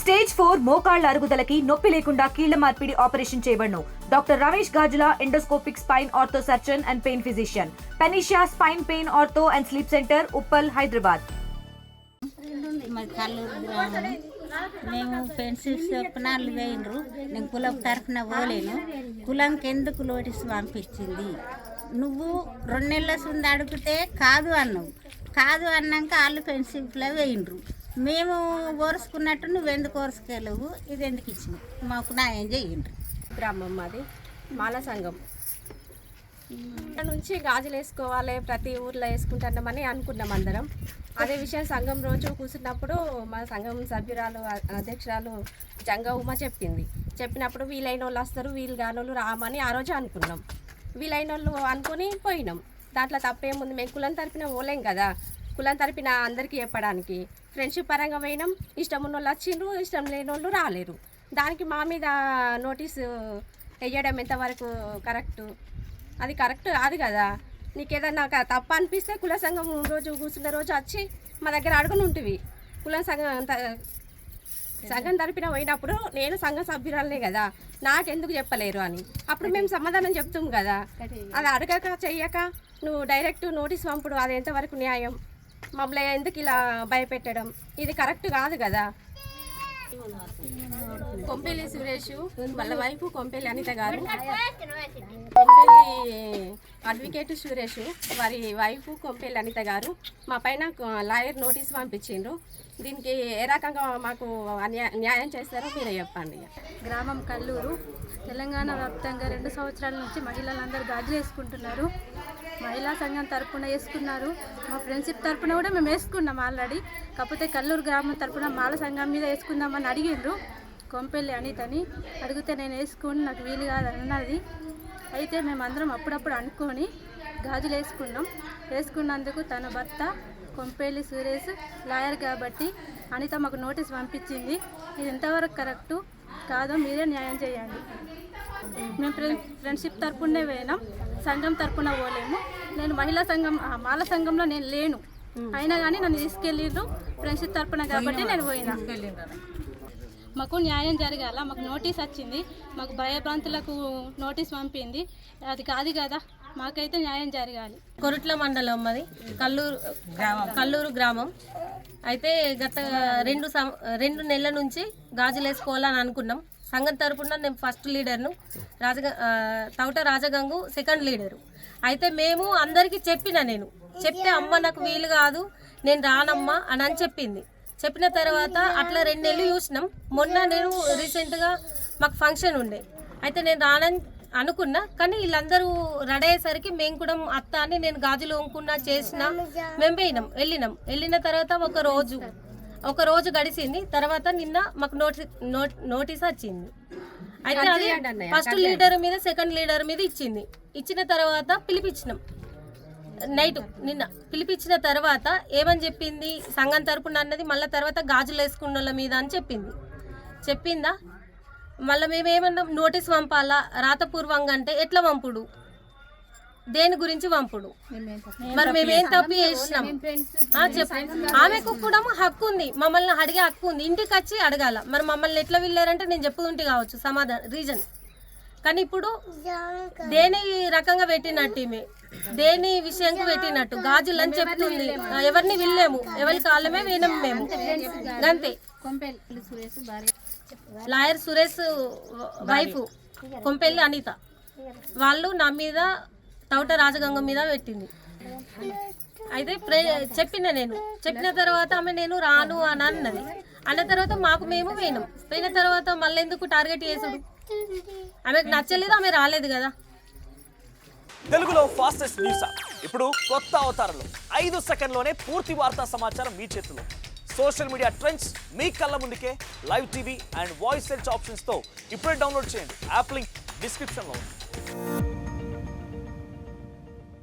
Stage 4 మోకాళ్ల అరుగుదలకి నొప్పి లేకుండా కీళ్ల మార్పిడి ఆపరేషన్ చేయబడును. Doctor Ramesh Gajula, endoscopic spine ortho surgeon and pain physician, పెనిషియా spine pain ortho and sleep centre, Uppal, Hyderabad. మేము పెన్సిల్స్ చెప్పినాళ్ళు వేయినరు. నేను కులం తరఫున పోలేను. కులంకి ఎందుకు నోటీస్ పంపించింది? నువ్వు 2 నెలల సుంది అడిగితే కాదు అన్నావు. కాదు అన్నాక వాళ్ళు పెన్సిల్స్లో వేయినరు. మేము ఓరుసుకున్నట్టు నువ్వెందుకు ఓరుసుకెళ్ళవు? ఇది ఎందుకు ఇచ్చినావు? మాకు న్యాయం చేయండి. గ్రామం మాది మాల సంఘం నుంచి గాజులు వేసుకోవాలి, ప్రతి ఊర్లో వేసుకుంటున్నామని అనుకున్నాం అందరం. అదే విషయం సంఘం రోజు కూర్చున్నప్పుడు మా సంఘం సభ్యురాలు అధ్యక్షురాలు జంగా ఉమ చెప్పినప్పుడు వీలైన వాళ్ళు వస్తారు, వీలు కాని వాళ్ళు రామని ఆ రోజు అనుకున్నాం. వీలైన వాళ్ళు అనుకుని పోయినాం. దాంట్లో తప్పేముంది? మేము కులం తరపున పోలేం కదా. కులం తరపున అందరికీ చెప్పడానికి ఫ్రెండ్షిప్ పరంగా పోయినాం. ఇష్టం ఉన్న వాళ్ళు వచ్చిండ్రు, ఇష్టం లేని వాళ్ళు రాలేరు. దానికి మా మీద నోటీసు వేయడం ఎంతవరకు కరెక్టు? అది కరెక్ట్ కాదు కదా. నీకేదన్నా తప్ప అనిపిస్తే కుల సంఘం రోజు కూర్చున్న రోజు వచ్చి మా దగ్గర అడుగుని ఉంటుంది. కుల సంఘం తరపున పోయినప్పుడు నేను సంఘ సభ్యురాలనే కదా, నాకెందుకు చెప్పలేరు అని అప్పుడు మేము సమాధానం చెప్తాం కదా. అది అడగక చెయ్యక నువ్వు డైరెక్ట్ నోటీస్ పంపుడు, అది ఎంతవరకు న్యాయం? మమ్మల్ని ఎందుకు ఇలా భయపెట్టడం? ఇది కరెక్ట్ కాదు కదా. కొంపెల్లి సురేష్ వాళ్ళ వైపు కొంపెల్లి అనిత గారు, కొంపెల్లి అడ్వకేట్ సురేష్ వారి వైపు కొంపెల్లి అనిత గారు మా పైన లాయర్ నోటీస్ పంపించిండ్రు. దీనికి ఏ రకంగా మాకు న్యాయం చేస్తారో మీరే చెప్పండి. గ్రామం కల్లూరు, తెలంగాణ వ్యాప్తంగా 2 సంవత్సరాల నుంచి మహిళలందరూ గాజులు వేసుకుంటున్నారు. మహిళా సంఘం తరపున వేసుకున్నారు. మా ఫ్రెండ్షిప్ తరపున కూడా మేము వేసుకున్నాం ఆల్రెడీ. కాకపోతే కల్లూరు గ్రామం తరపున మాల సంఘం మీద వేసుకుందామని అడిగిండ్రు. కొంపెల్లి అనితని అడిగితే నేను వేసుకొని నాకు వీలు కాదని అన్నది. అయితే మేమందరం అప్పుడప్పుడు అనుకొని గాజులు వేసుకున్నందుకు తన భర్త కొంపెల్లి సురేష్ లాయర్ కాబట్టి అనిత మాకు నోటీస్ పంపించింది. ఇది ఎంతవరకు కరెక్టు కాదో మీరే న్యాయం చేయండి. మేము ఫ్రెండ్షిప్ తరపునే పోయినాం, సంఘం తరపున పోలేము. నేను మహిళా సంఘం మాల సంఘంలో నేను లేను, అయినా కానీ నన్ను తీసుకెళ్ళిర్రు ఫ్రెండ్షిప్ తరపున కాబట్టి నేను పోయినా. మాకు న్యాయం జరగాల. మాకు నోటీస్ వచ్చింది, మాకు భయభ్రాంతులకు నోటీస్ పంపింది. అది కాదు కదా, మాకైతే న్యాయం జరగాలి. కొరుట్ల మండలం అది కల్లూరు గ్రామం. అయితే గత 2 నెలల నుంచి గాజులు వేసుకోవాలని అనుకున్నాం. సంఘం తరపున నేను ఫస్ట్ లీడర్ను, తౌట రాజగంగు సెకండ్ లీడరు. అయితే మేము అందరికీ చెప్తే అమ్మ నాకు వీలు కాదు, నేను రానమ్మా అని చెప్పింది. చెప్పిన తర్వాత అట్లా 2 నెలలు చూసినాం. మొన్న నేను రీసెంట్గా మాకు ఫంక్షన్ ఉండే, అయితే నేను రానని అనుకున్నా. కానీ వీళ్ళందరూ రెడీ అయ్యేసరికి మేము కూడా అత్త అని నేను గాజులు వంకున్నా చేసిన మేము వెళ్ళిన తర్వాత ఒక రోజు గడిచింది. తర్వాత నిన్న మాకు నోటీస్ వచ్చింది. అయితే అది ఫస్ట్ లీడర్ మీద సెకండ్ లీడర్ మీద ఇచ్చిన తర్వాత పిలిపించినాం. నైట్ నిన్న పిలిపించిన తర్వాత ఏమని చెప్పింది? సంఘం తరపున అన్నది మళ్ళీ తర్వాత గాజులు వేసుకున్న వాళ్ళ మీద అని చెప్పిందా? మళ్ళీ మేమేమన్నా నోటీస్ పంపాలా రాతపూర్వంగా అంటే ఎట్లా పంపుడు? దేని గురించి పంపుడు? మరి మేమేం తప్పు చేసినాం? ఆమెకు కూడా హక్కు ఉంది, మమ్మల్ని అడిగే హక్కు ఉంది. ఇంటికి వచ్చి అడగాల. మరి మమ్మల్ని ఎట్లా వెళ్ళారంటే నేను చెప్పుకుంటే కావచ్చు సమాధానం రీజన్. కానీ ఇప్పుడు దేని రకంగా పెట్టినట్టు ఈమె దేని విషయంగా పెట్టినట్టు గాజులు అని చెప్తుంది. ఎవరిని వెళ్ళాము, ఎవరి కాలమే వినము మేము అంతే. లాయర్ సురేష్ వైఫ్ కొంపెల్లి అనిత వాళ్ళు నా మీద తౌట రాజగంగం మీద పెట్టింది. అయితే చెప్పిన తర్వాత ఆమె నేను రాను అని అన్నది. అన్న తర్వాత మేము పోయిన తర్వాత మళ్ళీ ఎందుకు టార్గెట్ చేసుడు? ఆమెకు నచ్చలేదు, ఆమె రాలేదు కదా. తెలుగులో ఫాస్టెస్ట్ న్యూస్ ఇప్పుడు కొత్త అవతారంలో 5 సెకండ్లోనే పూర్తి వార్తా సమాచారం మీ చేతిలో. సోషల్ మీడియా ట్రెండ్స్ మీ కళ్ళ ముందుకే live TV and voice search ఆప్షన్స్తో ఇప్పుడే డౌన్లోడ్ చేయండి. యాప్ లింక్ డిస్క్రిప్షన్లో ఉంది.